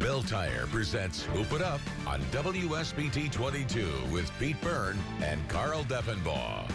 Bell Tire presents Hoop It Up on WSBT-22 with Pete Byrne and Carl Deffenbaugh.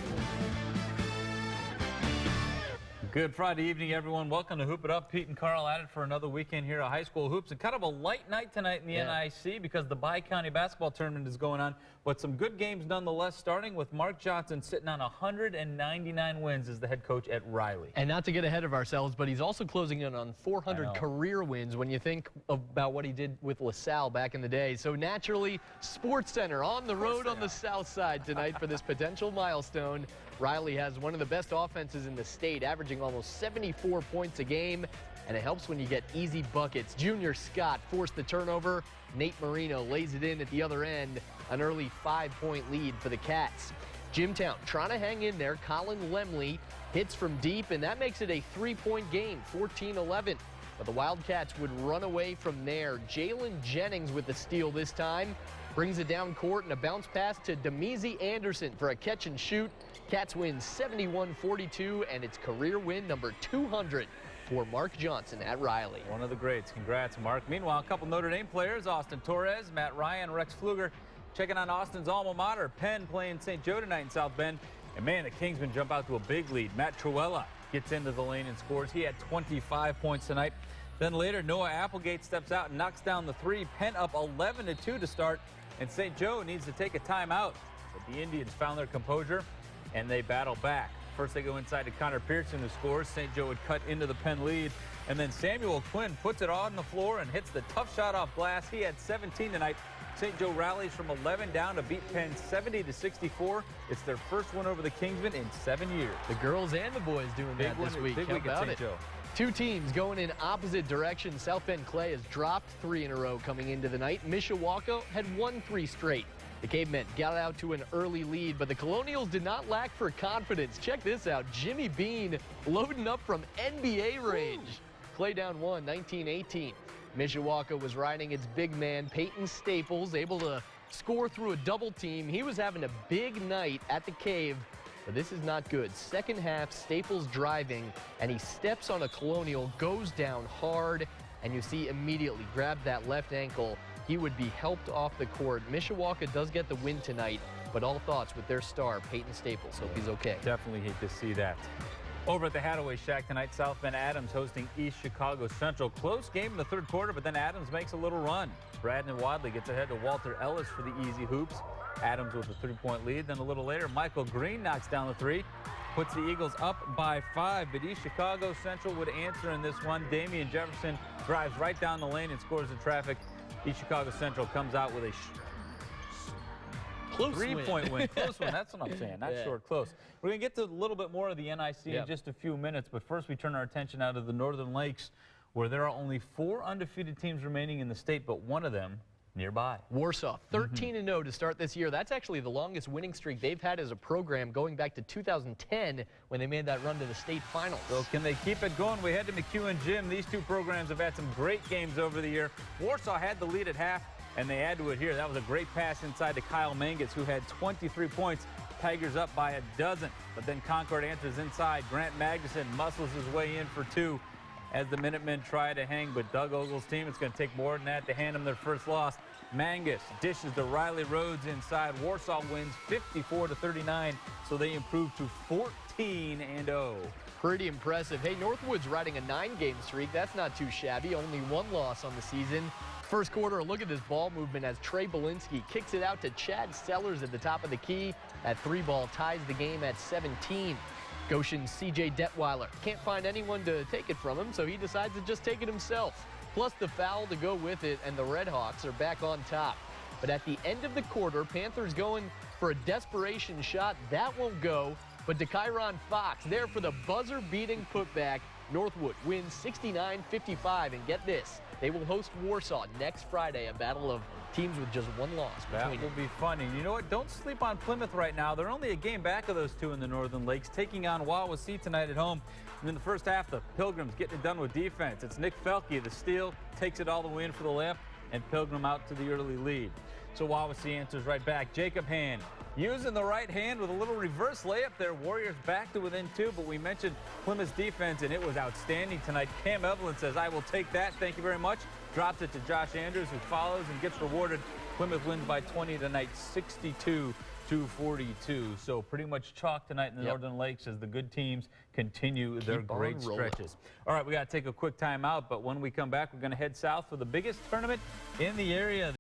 Good Friday evening, everyone. Welcome to Hoop It Up. Pete and Carl at it for another weekend here at High School Hoops. And kind of a light night tonight in the NIC because the Bi-County basketball tournament is going on. But some good games nonetheless, starting with Mark Johnson sitting on 199 wins as the head coach at Riley. And not to get ahead of ourselves, but he's also closing in on 400 career wins when you think about what he did with LaSalle back in the day. So naturally, Sports Center on the road on the south side tonight for this potential milestone. Riley has one of the best offenses in the state, averaging almost 74 points a game, and it helps when you get easy buckets. Junior Scott forced the turnover. Nate Marino lays it in at the other end, an early 5-point lead for the Cats. Jimtown trying to hang in there. Colin Lemley hits from deep, and that makes it a 3-point game, 14-11. But the Wildcats would run away from there. Jalen Jennings with the steal this time. Brings it down court and a bounce pass to Demizi Anderson for a catch and shoot. Cats win 71-42, and it's career win number 200 for Mark Johnson at Riley. One of the greats. Congrats, Mark. Meanwhile, a couple Notre Dame players, Austin Torres, Matt Ryan, Rex Pfluger, checking on Austin's alma mater, Penn, playing St. Joe tonight in South Bend. And man, the Kingsmen jump out to a big lead. Matt Truella gets into the lane and scores. He had 25 points tonight. Then later, Noah Applegate steps out and knocks down the three. Penn up 11-2 to start, and St. Joe needs to take a timeout. But the Indians found their composure, and they battle back. First, they go inside to Connor Pearson, who scores. St. Joe would cut into the Penn lead. And then Samuel Quinn puts it on the floor and hits the tough shot off glass. He had 17 tonight. St. Joe rallies from 11 down to beat Penn 70-64. It's their first win over the Kingsmen in 7 years. The girls and the boys doing that this week. Big week at St. Joe. Two teams going in opposite directions. South Bend Clay has dropped 3 in a row coming into the night. Mishawaka had won 3 straight. The Cavemen got out to an early lead, but the Colonials did not lack for confidence. Check this out. Jimmy Bean loading up from NBA range. Clay down 1, 19-18. Mishawaka was riding its big man, Peyton Staples, able to score through a double team. He was having a big night at the Cave, but this is not good. Second half, Staples driving, and he steps on a Colonial, goes down hard, and you see immediately grab that left ankle. He would be helped off the court. Mishawaka does get the win tonight, but all thoughts with their star, Peyton Staples. Hope he's okay. Definitely hate to see that. Over at the Hadaway Shack tonight, South Bend Adams hosting East Chicago Central. Close game in the third quarter, but then Adams makes a little run. Braden Wadley gets ahead to Walter Ellis for the easy hoops. Adams with a 3-point lead. Then a little later, Michael Green knocks down the 3. Puts the Eagles up by 5, but East Chicago Central would answer in this one. Damian Jefferson drives right down the lane and scores in traffic. East Chicago Central comes out with a 3-point win. Close one. That's what I'm saying. Not short, close. We're going to get to a little bit more of the NIC in just a fefew minutes, but first we turn our attention out of the Northern Lakes, where there are only 4 undefeated teams remaining in the state, but one of them nearby. Warsaw, 13-0 to start this year. That's actually the longest winning streak they've had as a program, going back to 2010 when they made that run to the state finals. So can they keep it going? We head to McEwen Gym. These two programs have had some great games over the year. Warsaw had the lead at half, and they add to it here. That was a great pass inside to Kyle Mangus, who had 23 points. Tigers up by a dozen, but then Concord answers inside. Grant Magnuson muscles his way in for 2 as the Minutemen try to hang, but Doug Ogle's team, it's going to take more than that to hand them their first loss. Mangus dishes to Riley Rhodes inside. Warsaw wins 54-39, so they improve to 14-0. Pretty impressive. Hey, Northwood's riding a 9-game streak. That's not too shabby. Only 1 loss on the season. First quarter, look at this ball movement as Trey Belinsky kicks it out to Chad Sellers at the top of the key. That 3-ball ties the game at 17. Goshen's C.J. Detweiler can't find anyone to take it from him, so he decides to just take it himself. Plus the foul to go with it, and the Redhawks are back on top. But at the end of the quarter, Panthers going for a desperation shot. That won't go, but DeKyron Fox there for the buzzer-beating putback. Northwood wins 69-55, and get this, they will host Warsaw next Friday, a battle of teams with just 1 loss. That will be fun. And you know what? Don't sleep on Plymouth right now. They're only a game back of those 2 in the Northern Lakes, taking on Wawasee tonight at home. And in the first half, the Pilgrims getting it done with defense. It's Nick Felke, the steal, takes it all the way in for the layup, and Pilgrim out to the early lead. So Wawasee answers right back. Jacob Hand using the right hand with a little reverse layup there. Warriors back to within 2, but we mentioned Plymouth's defense, and it was outstanding tonight. Cam Evelyn says, I will take that. Thank you very much. Drops it to Josh Andrews, who follows and gets rewarded. Plymouth wins by 20 tonight, 62-42. So pretty much chalk tonight in the Northern Lakes as the good teams continue their great stretches. All right, we got to take a quick time out, but when we come back, we're going to head south for the biggest tournament in the area.